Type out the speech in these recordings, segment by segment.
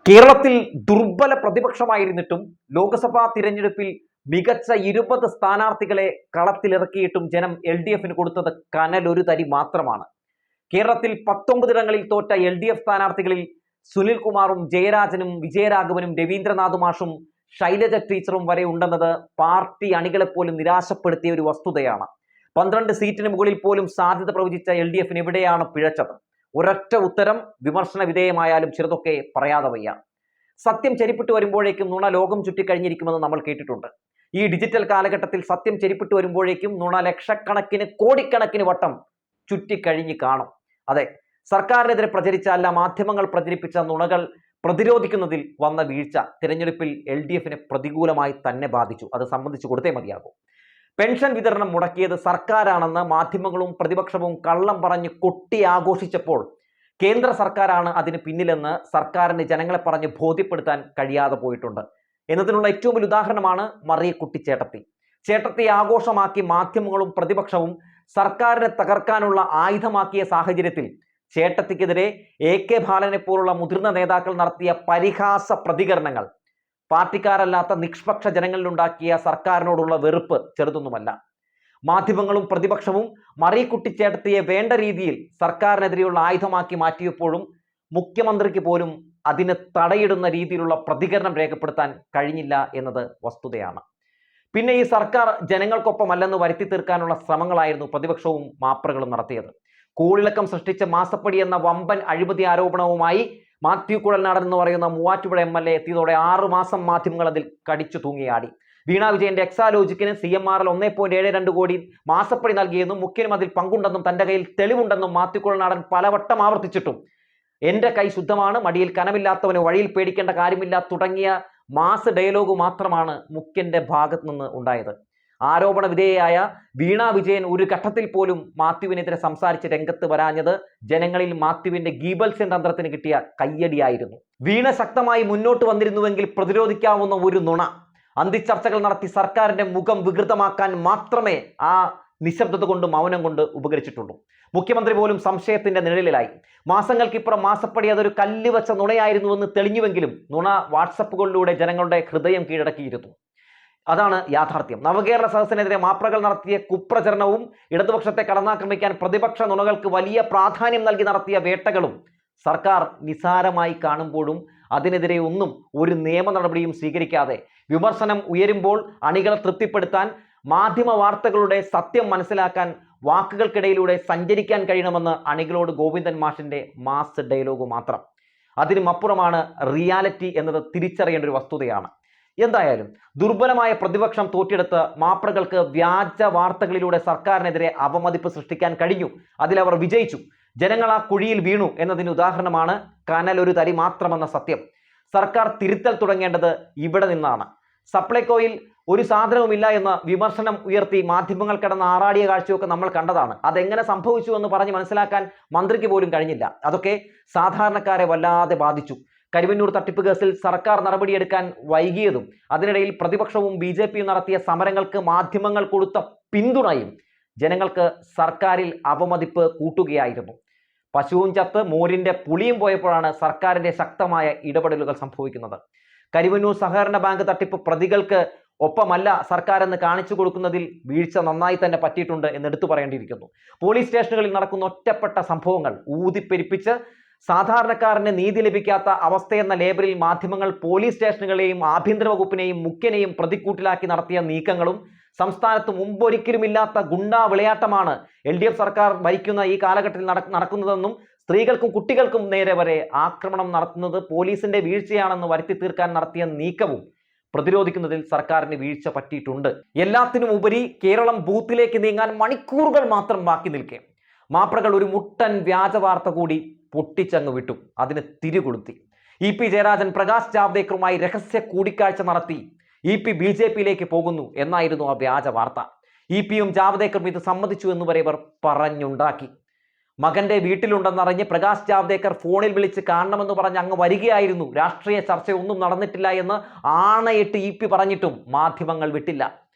കേരളത്തിൽ ദുർബല പ്രതിപക്ഷമായിരുന്നിട്ടും ലോക്സഭാ തിരഞ്ഞെടുപ്പിൽ മികച്ച 20 സ്ഥാനാർത്ഥികളെ കളത്തിലിറക്കിയിട്ടും ജനം LDFന് കൊടുത്തത് കനലൊരു തരി മാത്രമാണ്. കേരളത്തിൽ 19 ഇടങ്ങളിൽ തോറ്റ LDF സ്ഥാനാർത്ഥികളിൽ സുനിൽകുമാറും ജയരാജനും വിജയരാഘവനും രവീന്ദ്രനാഥ് മാഷും ശൈലജ ടീച്ചറും വരെ ഉണ്ടെന്നത് പാർട്ടി അണികളെപ്പോലും നിരാശപ്പെടുത്തിയ ഒരു വസ്തുതയാണ്. 12 സീറ്റിന് മുകളിൽ പോലും സാധ്യത പ്രവചിച്ച LDFന് എവിടെയാണ് പിഴച്ചത്? ഒരൊറ്റ ഉത്തരം വിമർശന വിധേയമായാലും ചെറുതൊക്കെ പറയാതെ വയ്യ. സത്യം ചെരിപ്പിട്ട് വരുമ്പോഴേക്കും നുണ ലോകം ചുറ്റിക്കഴിഞ്ഞിരിക്കുമെന്ന് നമ്മൾ കേട്ടിട്ടുണ്ട്. ഈ ഡിജിറ്റൽ കാലഘട്ടത്തിൽ സത്യം ചെരിപ്പിട്ട് വരുമ്പോഴേക്കും നുണ ലക്ഷക്കണക്കിന് കോടിക്കണക്കിന് വട്ടം ചുറ്റിക്കഴിഞ്ഞ് കാണും. അതെ, സർക്കാരിനെതിരെ പ്രചരിച്ച അല്ല മാധ്യമങ്ങൾ പ്രചരിപ്പിച്ച നുണകൾ പ്രതിരോധിക്കുന്നതിൽ വന്ന വീഴ്ച തിരഞ്ഞെടുപ്പിൽ LDFനെ പ്രതികൂലമായി തന്നെ ബാധിച്ചു. അത് സംബന്ധിച്ച് കൊടുത്തേ മതിയാകും. പെൻഷൻ വിതരണം മുടക്കിയത് സർക്കാരാണെന്ന് മാധ്യമങ്ങളും പ്രതിപക്ഷവും കള്ളം പറഞ്ഞ് കൊട്ടി ആഘോഷിച്ചപ്പോൾ കേന്ദ്ര സർക്കാരാണ് അതിന് പിന്നിലെന്ന് സർക്കാരിന് ജനങ്ങളെ പറഞ്ഞ് ബോധ്യപ്പെടുത്താൻ കഴിയാതെ പോയിട്ടുണ്ട് എന്നതിനുള്ള ഏറ്റവും വലിയ ഉദാഹരണമാണ് മറിയക്കുട്ടി ചേട്ടത്തി. ചേട്ടത്തി ആഘോഷമാക്കി മാധ്യമങ്ങളും പ്രതിപക്ഷവും സർക്കാരിനെ തകർക്കാനുള്ള ആയുധമാക്കിയ സാഹചര്യത്തിൽ ചേട്ടത്തിക്കെതിരെ AK ബാലനെ പോലുള്ള മുതിർന്ന നേതാക്കൾ നടത്തിയ പരിഹാസ പ്രതികരണങ്ങൾ പാർട്ടിക്കാരല്ലാത്ത നിഷ്പക്ഷ ജനങ്ങളിലുണ്ടാക്കിയ സർക്കാരിനോടുള്ള വെറുപ്പ് ചെറുതൊന്നുമല്ല. മാധ്യമങ്ങളും പ്രതിപക്ഷവും മറിയക്കുട്ടി ചേട്ടത്തിയെ വേണ്ട രീതിയിൽ സർക്കാരിനെതിരെയുള്ള ആയുധമാക്കി മാറ്റിയപ്പോഴും മുഖ്യമന്ത്രിക്ക് പോലും അതിന് തടയിടുന്ന രീതിയിലുള്ള പ്രതികരണം രേഖപ്പെടുത്താൻ കഴിഞ്ഞില്ല എന്നത് വസ്തുതയാണ്. പിന്നെ ഈ സർക്കാർ ജനങ്ങൾക്കൊപ്പമല്ലെന്ന് വരുത്തി തീർക്കാനുള്ള ശ്രമങ്ങളായിരുന്നു പ്രതിപക്ഷവും മാപ്രകളും നടത്തിയത്. കോളിളക്കം സൃഷ്ടിച്ച മാസപ്പടി എന്ന വമ്പൻ അഴിമതി ആരോപണവുമായി മാത്യു കുഴൽനാടൻ എന്ന് പറയുന്ന മൂവാറ്റുപുഴ MLA എത്തിയതോടെ 6 മാസം മാധ്യമങ്ങൾ അതിൽ കടിച്ചു തൂങ്ങിയാടി. വീണ വിജയന്റെ എക്സാലോജിക്കിന് CMRL 1.72 കോടി മാസപ്പടി നൽകിയെന്നും മുഖ്യനും അതിൽ പങ്കുണ്ടെന്നും തന്റെ കയ്യിൽ തെളിവുണ്ടെന്നും മാത്യു കുഴൽനാടൻ പലവട്ടം ആവർത്തിച്ചിട്ടും എന്റെ കൈ ശുദ്ധമാണ്, മടിയിൽ കനമില്ലാത്തവന് വഴിയിൽ പേടിക്കേണ്ട കാര്യമില്ല തുടങ്ങിയ മാസ് ഡയലോഗ് മാത്രമാണ് മുഖ്യന്റെ ഭാഗത്ത് നിന്ന് ഉണ്ടായത്. ആരോപണ വിധേയയായ വീണ വിജയൻ ഒരു ഘട്ടത്തിൽ പോലും മാത്യുവിനെതിരെ സംസാരിച്ച് രംഗത്ത് വരാഞ്ഞത് ജനങ്ങളിൽ മാത്യുവിന്റെ ഗീബൽസ്യൻ തന്ത്രത്തിന് കിട്ടിയ കയ്യടിയായിരുന്നു. വീണ ശക്തമായി മുന്നോട്ട് വന്നിരുന്നുവെങ്കിൽ പ്രതിരോധിക്കാവുന്ന ഒരു നുണ അന്തിച്ചർച്ചകൾ നടത്തി സർക്കാരിന്റെ മുഖം വികൃതമാക്കാൻ മാത്രമേ ആ നിശബ്ദത കൊണ്ട് മൗനം കൊണ്ട് ഉപകരിച്ചിട്ടുള്ളൂ. മുഖ്യമന്ത്രി പോലും സംശയത്തിന്റെ നിഴലിലായി. മാസങ്ങൾക്കിപ്പുറം മാസപ്പടി അതൊരു കല്ലുവച്ച നുണയായിരുന്നുവെന്ന് തെളിഞ്ഞുവെങ്കിലും നുണ വാട്സപ്പുകളിലൂടെ ജനങ്ങളുടെ ഹൃദയം കീഴടക്കിയിരുന്നു. അതാണ് യാഥാർത്ഥ്യം. നവകേരള സദസ്സിനെതിരെ മാപ്രകൾ നടത്തിയ കുപ്രചരണവും ഇടതുപക്ഷത്തെ കടന്നാക്രമിക്കാൻ പ്രതിപക്ഷ നുണകൾക്ക് വലിയ പ്രാധാന്യം നൽകി നടത്തിയ വേട്ടകളും സർക്കാർ നിസാരമായി കാണുമ്പോഴും അതിനെതിരെ ഒന്നും ഒരു നിയമ നടപടിയും സ്വീകരിക്കാതെ വിമർശനം ഉയരുമ്പോൾ അണികളെ തൃപ്തിപ്പെടുത്താൻ മാധ്യമ വാർത്തകളുടെ സത്യം മനസ്സിലാക്കാൻ വാക്കുകൾക്കിടയിലൂടെ സഞ്ചരിക്കാൻ കഴിയണമെന്ന് അണികളോട് ഗോവിന്ദൻ മാഷിന്റെ മാസ് ഡയലോഗ് മാത്രം. അതിനുമപ്പുറമാണ് റിയാലിറ്റി എന്നത് തിരിച്ചറിയേണ്ട ഒരു വസ്തുതയാണ്. എന്തായാലും ദുർബലമായ പ്രതിപക്ഷം തോറ്റെടുത്ത് മാപ്രകൾക്ക് വ്യാജ വാർത്തകളിലൂടെ സർക്കാരിനെതിരെ അപമതിപ്പ് സൃഷ്ടിക്കാൻ കഴിഞ്ഞു. അതിലവർ വിജയിച്ചു. ജനങ്ങൾ ആ കുഴിയിൽ വീണു എന്നതിന് ഉദാഹരണമാണ് കനലൊരു തരി മാത്രമെന്ന സത്യം. സർക്കാർ തിരുത്തൽ തുടങ്ങേണ്ടത് ഇവിടെ നിന്നാണ്. സപ്ലൈകോയിൽ ഒരു സാധനവുമില്ല എന്ന വിമർശനം ഉയർത്തി മാധ്യമങ്ങൾ കിടന്ന് ആറാടിയ കാഴ്ചയൊക്കെ നമ്മൾ കണ്ടതാണ്. അതെങ്ങനെ സംഭവിച്ചു എന്ന് പറഞ്ഞ് മനസ്സിലാക്കാൻ മന്ത്രിക്ക് പോലും കഴിഞ്ഞില്ല. അതൊക്കെ സാധാരണക്കാരെ വല്ലാതെ ബാധിച്ചു. കരുവന്നൂർ തട്ടിപ്പ് കേസിൽ സർക്കാർ നടപടിയെടുക്കാൻ വൈകിയതും അതിനിടയിൽ പ്രതിപക്ഷവും BJPയും നടത്തിയ സമരങ്ങൾക്ക് മാധ്യമങ്ങൾ കൊടുത്ത പിന്തുണയും ജനങ്ങൾക്ക് സർക്കാരിൽ അപമതിപ്പ് കൂട്ടുകയായിരുന്നു. പശുവും ചത്ത് മോരിന്റെ പുളിയും പോയപ്പോഴാണ് സർക്കാരിന്റെ ശക്തമായ ഇടപെടലുകൾ സംഭവിക്കുന്നത്. കരുവന്നൂർ സഹകരണ ബാങ്ക് തട്ടിപ്പ് പ്രതികൾക്ക് ഒപ്പമല്ല സർക്കാർ എന്ന് കാണിച്ചു കൊടുക്കുന്നതിൽ വീഴ്ച നന്നായി തന്നെ പറ്റിയിട്ടുണ്ട് എന്ന് എടുത്തു പറയേണ്ടിയിരിക്കുന്നു. പോലീസ് സ്റ്റേഷനുകളിൽ നടക്കുന്ന ഒറ്റപ്പെട്ട സംഭവങ്ങൾ ഊതിപ്പെരിപ്പിച്ച് സാധാരണക്കാരന് നീതി ലഭിക്കാത്ത അവസ്ഥയെന്ന ലേബലിൽ മാധ്യമങ്ങൾ പോലീസ് സ്റ്റേഷനുകളെയും ആഭ്യന്തര വകുപ്പിനെയും മുഖ്യനെയും പ്രതിക്കൂട്ടിലാക്കി നടത്തിയ നീക്കങ്ങളും സംസ്ഥാനത്ത് മുമ്പൊരിക്കലുമില്ലാത്ത ഗുണ്ടാ വിളയാട്ടമാണ് LDF സർക്കാർ ഭരിക്കുന്ന ഈ കാലഘട്ടത്തിൽ നടക്കുന്നതെന്നും സ്ത്രീകൾക്കും കുട്ടികൾക്കും നേരെ വരെ ആക്രമണം നടത്തുന്നത് പോലീസിന്റെ വീഴ്ചയാണെന്ന് വരുത്തി തീർക്കാൻ നടത്തിയ നീക്കവും പ്രതിരോധിക്കുന്നതിൽ സർക്കാരിന് വീഴ്ച പറ്റിയിട്ടുണ്ട്. എല്ലാത്തിനും ഉപരി കേരളം ബൂത്തിലേക്ക് നീങ്ങാൻ മണിക്കൂറുകൾ മാത്രം ബാക്കി നിൽക്കെ മാപ്രകൾ ഒരു മുട്ടൻ വ്യാജ വാർത്ത കൂടി പൊട്ടിച്ചങ്ങ് വിട്ടു. അതിന് തിരികൊളുത്തി. EP ജയരാജൻ പ്രകാശ് ജാവ്ദേക്കറുമായി രഹസ്യ കൂടിക്കാഴ്ച നടത്തി EP BJPയിലേക്ക് പോകുന്നു എന്നായിരുന്നു ആ വ്യാജ വാർത്ത. EP-യും ജാവ്ദേക്കറും ഇത് സമ്മതിച്ചു എന്ന് വരെ ഇവർ പറഞ്ഞുണ്ടാക്കി. മകന്റെ വീട്ടിലുണ്ടെന്നറിഞ്ഞ് പ്രകാശ് ജാവ്ദേക്കർ ഫോണിൽ വിളിച്ച് കാണണമെന്ന് പറഞ്ഞ് അങ്ങ് വരികയായിരുന്നു. രാഷ്ട്രീയ ചർച്ചയൊന്നും നടന്നിട്ടില്ല എന്ന് ആണയിട്ട് EP പറഞ്ഞിട്ടും മാധ്യമങ്ങൾ വിട്ടില്ല.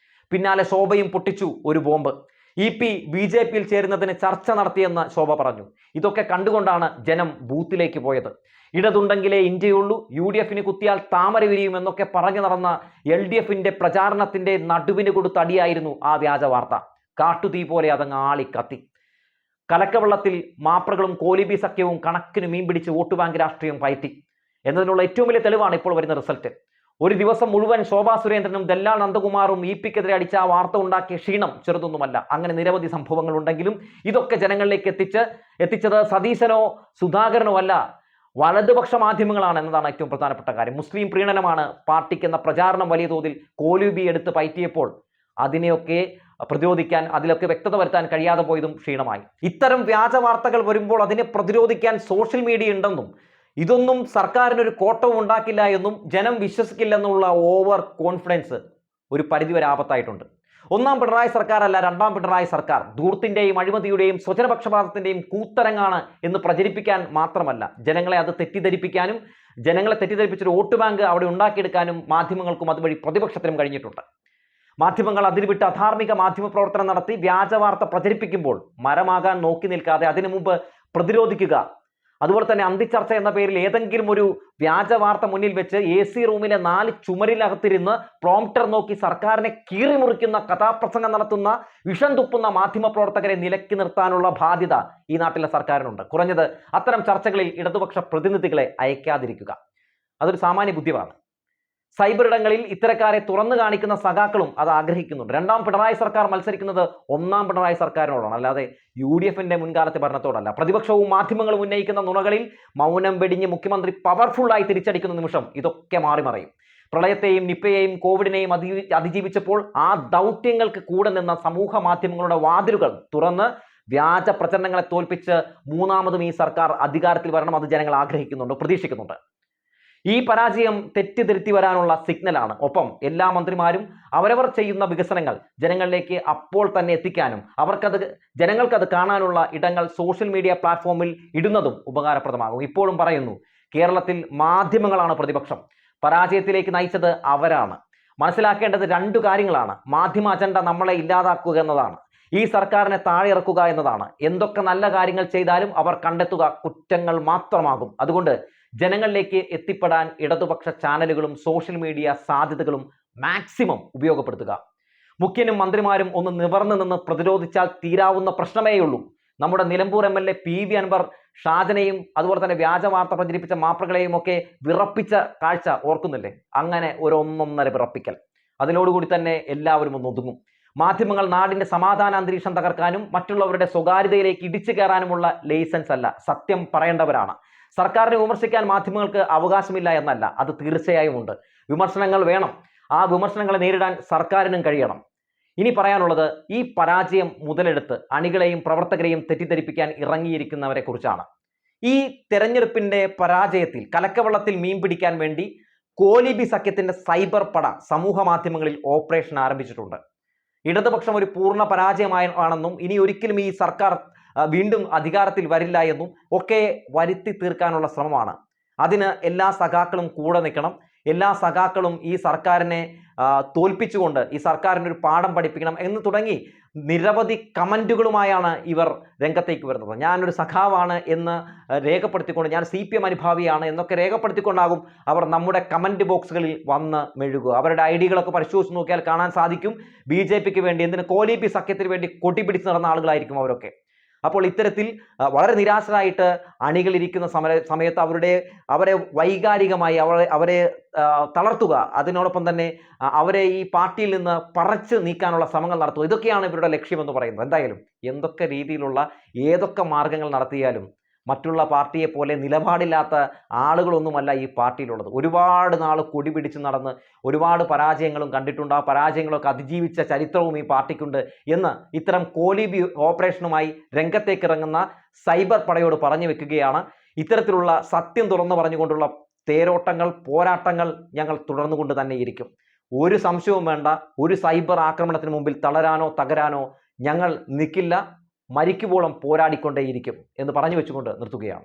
പിന്നാലെ ശോഭയും പൊട്ടിച്ചു ഒരു ബോംബ്. BJP-യിൽ ചേരുന്നതിന് ചർച്ച നടത്തിയെന്ന് ശോഭ പറഞ്ഞു. ഇതൊക്കെ കണ്ടുകൊണ്ടാണ് ജനം ബൂത്തിലേക്ക് പോയത്. ഇടതുണ്ടെങ്കിലേ ഇന്ത്യയുള്ളൂ, UDF-ന് കുത്തിയാൽ താമര വിരിയും എന്നൊക്കെ പറഞ്ഞു നടന്ന LDF-ന്റെ പ്രചാരണത്തിന്റെ നടുവിന് കൊടുത്ത അടിയായിരുന്നു ആ വ്യാജ വാർത്ത. കാട്ടുതീ പോലെ അതങ്ങ് ആളിക്കത്തി. കലക്കവെള്ളത്തിൽ മാപ്രകളും കോലിബി സഖ്യവും കണക്കിന് മീൻ പിടിച്ച് വോട്ട് ബാങ്ക് രാഷ്ട്രീയം പയറ്റി എന്നതിനുള്ള ഏറ്റവും വലിയ തെളിവാണ് ഇപ്പോൾ വരുന്ന റിസൾട്ട്. ഒരു ദിവസം മുഴുവൻ ശോഭാ സുരേന്ദ്രനും ദല്ലാൽ നന്ദകുമാറും EP-ക്കെതിരെ അടിച്ച ആ വാർത്ത ഉണ്ടാക്കിയ ക്ഷീണം ചെറുതൊന്നുമല്ല. അങ്ങനെ നിരവധി സംഭവങ്ങൾ ഉണ്ടെങ്കിലും ഇതൊക്കെ ജനങ്ങളിലേക്ക് എത്തിച്ചത് സതീശനോ സുധാകരനോ അല്ല, വലതുപക്ഷ മാധ്യമങ്ങളാണ് എന്നതാണ് ഏറ്റവും പ്രധാനപ്പെട്ട കാര്യം. മുസ്ലിം പ്രീണനമാണ് പാർട്ടിക്ക് എന്ന പ്രചാരണം വലിയ തോതിൽ കോലിബി എടുത്ത് പയറ്റിയപ്പോൾ അതിനെയൊക്കെ പ്രതിരോധിക്കാൻ, അതിലൊക്കെ വ്യക്തത വരുത്താൻ കഴിയാതെ പോയതും ക്ഷീണമായി. ഇത്തരം വ്യാജ വാർത്തകൾ വരുമ്പോൾ അതിനെ പ്രതിരോധിക്കാൻ സോഷ്യൽ മീഡിയ ഉണ്ടെന്നും ഇതൊന്നും സർക്കാരിനൊരു കോട്ടവും ഉണ്ടാക്കില്ല എന്നും ജനം വിശ്വസിക്കില്ലെന്നുള്ള ഓവർ കോൺഫിഡൻസ് ഒരു പരിധിവരെ ആപത്തായിട്ടുണ്ട്. ഒന്നാം പിണറായി സർക്കാർ അല്ല, രണ്ടാം പിണറായി സർക്കാർ ധൂർത്തിന്റെയും അഴിമതിയുടെയും സ്വജനപക്ഷപാതത്തിന്റെയും കൂത്തരങ്ങാണ് എന്ന് പ്രചരിപ്പിക്കാൻ മാത്രമല്ല, ജനങ്ങളെ അത് തെറ്റിദ്ധരിപ്പിക്കാനും, ജനങ്ങളെ തെറ്റിദ്ധരിപ്പിച്ചൊരു വോട്ട് ബാങ്ക് അവിടെ ഉണ്ടാക്കിയെടുക്കാനും മാധ്യമങ്ങൾക്കും അതുവഴി പ്രതിപക്ഷത്തിനും കഴിഞ്ഞിട്ടുണ്ട്. മാധ്യമങ്ങൾ അതിരുവിട്ട് അധാർമിക മാധ്യമ പ്രവർത്തനം നടത്തി വ്യാജ വാർത്ത പ്രചരിപ്പിക്കുമ്പോൾ മരമാകാൻ നോക്കി നിൽക്കാതെ അതിനു മുമ്പ് പ്രതിരോധിക്കുക. അതുപോലെ തന്നെ അന്തിച്ചർച്ച എന്ന പേരിൽ ഏതെങ്കിലും ഒരു വ്യാജ വാർത്ത മുന്നിൽ വെച്ച് AC റൂമിലെ 4 ചുമരിലകത്തിരുന്ന് പ്രോംപ്റ്റർ നോക്കി സർക്കാരിനെ കീറിമുറിക്കുന്ന കഥാപ്രസംഗം നടത്തുന്ന വിഷം തുപ്പുന്ന മാധ്യമ പ്രവർത്തകരെ നിലക്കി നിർത്താനുള്ള ബാധ്യത ഈ നാട്ടിലെ സർക്കാരിനുണ്ട്. കുറഞ്ഞത് അത്തരം ചർച്ചകളിൽ ഇടതുപക്ഷ പ്രതിനിധികളെ അയക്കാതിരിക്കുക. അതൊരു സാമാന്യ ബുദ്ധിയാണ്. സൈബർ ഇടങ്ങളിൽ ഇത്തരക്കാരെ തുറന്നു കാണിക്കുന്ന സഖാക്കളും അത് ആഗ്രഹിക്കുന്നുണ്ട്. രണ്ടാം പിണറായി സർക്കാർ മത്സരിക്കുന്നത് ഒന്നാം പിണറായി സർക്കാരിനോടാണ്, അല്ലാതെ UDF-ന്റെ മുൻകാലത്തെ ഭരണത്തോടല്ല. പ്രതിപക്ഷവും മാധ്യമങ്ങളും ഉന്നയിക്കുന്ന നുണകളിൽ മൗനം വെടിഞ്ഞ് മുഖ്യമന്ത്രി പവർഫുള്ളായി തിരിച്ചടിക്കുന്ന നിമിഷം ഇതൊക്കെ മാറിമറയും. പ്രളയത്തെയും നിപ്പയെയും കോവിഡിനെയും അതിജീവിച്ചപ്പോൾ ആ ദൗത്യങ്ങൾക്ക് കൂടെ നിന്ന സമൂഹ മാധ്യമങ്ങളുടെ വാതിലുകൾ തുറന്ന് വ്യാജ പ്രചരണങ്ങളെ തോൽപ്പിച്ച് മൂന്നാമതും ഈ സർക്കാർ അധികാരത്തിൽ വരണം. അത് ജനങ്ങൾ ആഗ്രഹിക്കുന്നുണ്ട്, പ്രതീക്ഷിക്കുന്നുണ്ട്. ഈ പരാജയം തെറ്റിദ്ധരുത്തി വരാനുള്ള സിഗ്നലാണ്. ഒപ്പം എല്ലാ മന്ത്രിമാരും അവരവർ ചെയ്യുന്ന വികസനങ്ങൾ ജനങ്ങളിലേക്ക് അപ്പോൾ തന്നെ എത്തിക്കാനും ജനങ്ങൾക്കത് കാണാനുള്ള ഇടങ്ങൾ സോഷ്യൽ മീഡിയ പ്ലാറ്റ്ഫോമിൽ ഇടുന്നതും ഉപകാരപ്രദമാകും. ഇപ്പോഴും പറയുന്നു, കേരളത്തിൽ മാധ്യമങ്ങളാണ് പ്രതിപക്ഷം. പരാജയത്തിലേക്ക് നയിച്ചത് അവരാണ്. മനസ്സിലാക്കേണ്ടത് 2 കാര്യങ്ങളാണ്. മാധ്യമ അജണ്ട നമ്മളെ ഇല്ലാതാക്കുക എന്നതാണ്, ഈ സർക്കാരിനെ താഴെ ഇറക്കുക എന്നതാണ്. എന്തൊക്കെ നല്ല കാര്യങ്ങൾ ചെയ്താലും അവർ കണ്ടെത്തുക കുറ്റങ്ങൾ മാത്രമാകും. അതുകൊണ്ട് ജനങ്ങളിലേക്ക് എത്തിപ്പെടാൻ ഇടതുപക്ഷ ചാനലുകളും സോഷ്യൽ മീഡിയ സാധ്യതകളും മാക്സിമം ഉപയോഗപ്പെടുത്തുക. മുഖ്യനും മന്ത്രിമാരും ഒന്ന് നിവർന്നു നിന്ന് പ്രതിരോധിച്ചാൽ തീരാവുന്ന പ്രശ്നമേയുള്ളൂ. നമ്മുടെ നിലമ്പൂർ MLA PV അൻവർ ഷാജനെയും അതുപോലെ തന്നെ വ്യാജ വാർത്ത പ്രചരിപ്പിച്ച മാപ്രകളെയും ഒക്കെ വിറപ്പിച്ച കാഴ്ച ഓർക്കുന്നില്ലേ? അങ്ങനെ ഒരു ഒന്നൊന്നര വിറപ്പിക്കൽ. അതിനോടുകൂടി തന്നെ എല്ലാവരും ഒന്ന് ഒതുങ്ങും. മാധ്യമങ്ങൾ നാടിന്റെ സമാധാന അന്തരീക്ഷം തകർക്കാനും മറ്റുള്ളവരുടെ സ്വകാര്യതയിലേക്ക് ഇടിച്ചു കയറാനുമുള്ള ലൈസൻസ് അല്ല, സത്യം പറയേണ്ടവരാണ്. സർക്കാരിനെ വിമർശിക്കാൻ മാധ്യമങ്ങൾക്ക് അവകാശമില്ല എന്നല്ല, അത് തീർച്ചയായും ഉണ്ട്. വിമർശനങ്ങൾ വേണം. ആ വിമർശനങ്ങളെ നേരിടാൻ സർക്കാരിനും കഴിയണം. ഇനി പറയാനുള്ളത് ഈ പരാജയം മുതലെടുത്ത് അണികളെയും പ്രവർത്തകരെയും തെറ്റിദ്ധരിപ്പിക്കാൻ ഇറങ്ങിയിരിക്കുന്നവരെ കുറിച്ചാണ്. ഈ തെരഞ്ഞെടുപ്പിന്റെ പരാജയത്തിൽ കലക്കവെള്ളത്തിൽ മീൻ പിടിക്കാൻ വേണ്ടി കോലിബി സഖ്യത്തിന്റെ സൈബർ പട സമൂഹ മാധ്യമങ്ങളിൽ ഓപ്പറേഷൻ ആരംഭിച്ചിട്ടുണ്ട്. ഇടതുപക്ഷം ഒരു പൂർണ്ണ പരാജയമാണെന്നും ഇനി ഒരിക്കലും ഈ സർക്കാർ വീണ്ടും അധികാരത്തിൽ വരില്ല എന്നും ഒക്കെ വരുത്തി തീർക്കാനുള്ള ശ്രമമാണ്. അതിന് എല്ലാ സഖാക്കളും കൂടെ നിൽക്കണം. എല്ലാ സഖാക്കളും ഈ സർക്കാരിനെ തോൽപ്പിച്ചുകൊണ്ട് ഈ സർക്കാരിന് ഒരു പാഠം പഠിപ്പിക്കണം എന്ന് തുടങ്ങി നിരവധി കമന്റുകളുമായാണ് ഇവർ രംഗത്തേക്ക് വരുന്നത്. ഞാനൊരു സഖാവാണ് എന്ന് രേഖപ്പെടുത്തിക്കൊണ്ട്, ഞാൻ CPM അനുഭാവിയാണ് എന്നൊക്കെ രേഖപ്പെടുത്തിക്കൊണ്ടാകും അവർ നമ്മുടെ കമന്റ് ബോക്സുകളിൽ വന്ന് മെഴുകുക. അവരുടെ ഐഡികളൊക്കെ പരിശോധിച്ച് നോക്കിയാൽ കാണാൻ സാധിക്കും BJP-ക്ക് വേണ്ടി, എന്തിന് കോലിബി സഖ്യത്തിന് വേണ്ടി കൊടി പിടിച്ച് നടന്ന ആളുകളായിരിക്കും അവരൊക്കെ. അപ്പോൾ ഇത്തരത്തിൽ വളരെ നിരാശരായിട്ട് അണികളിരിക്കുന്ന സമയത്ത് അവരെ വൈകാരികമായി അവരെ തളർത്തുക, അതിനോടൊപ്പം തന്നെ അവരെ ഈ പാർട്ടിയിൽ നിന്ന് പറിച്ച് നീക്കാനുള്ള ശ്രമങ്ങൾ നടത്തുക, ഇതൊക്കെയാണ് ഇവരുടെ ലക്ഷ്യമെന്ന് പറയുന്നത്. എന്തായാലും എന്തൊക്കെ രീതിയിലുള്ള ഏതൊക്കെ മാർഗങ്ങൾ നടത്തിയാലും മറ്റുള്ള പാർട്ടിയെ പോലെ നിലപാടില്ലാത്ത ആളുകളൊന്നുമല്ല ഈ പാർട്ടിയിലുള്ളത്. ഒരുപാട് നാൾ കൊടി പിടിച്ച് നടന്ന് ഒരുപാട് പരാജയങ്ങളും കണ്ടിട്ടുണ്ട്. ആ പരാജയങ്ങളൊക്കെ അതിജീവിച്ച ചരിത്രവും ഈ പാർട്ടിക്കുണ്ട് എന്ന് ഇത്തരം കോലിബി ഓപ്പറേഷനുമായി രംഗത്തേക്ക് ഇറങ്ങുന്ന സൈബർ പടയോട് പറഞ്ഞു വെക്കുകയാണ്. ഇത്തരത്തിലുള്ള സത്യം തുറന്നു പറഞ്ഞുകൊണ്ടുള്ള തേരോട്ടങ്ങൾ, പോരാട്ടങ്ങൾ ഞങ്ങൾ തുടർന്നുകൊണ്ട് തന്നെ ഇരിക്കും. ഒരു സംശയവും വേണ്ട. ഒരു സൈബർ ആക്രമണത്തിന് മുമ്പിൽ തളരാനോ തകരാനോ ഞങ്ങൾ നിൽക്കില്ല. മരിക്കുവോളം പോരാടിക്കൊണ്ടേയിരിക്കും എന്ന് പറഞ്ഞു വെച്ചുകൊണ്ട് നിർത്തുകയാണ്.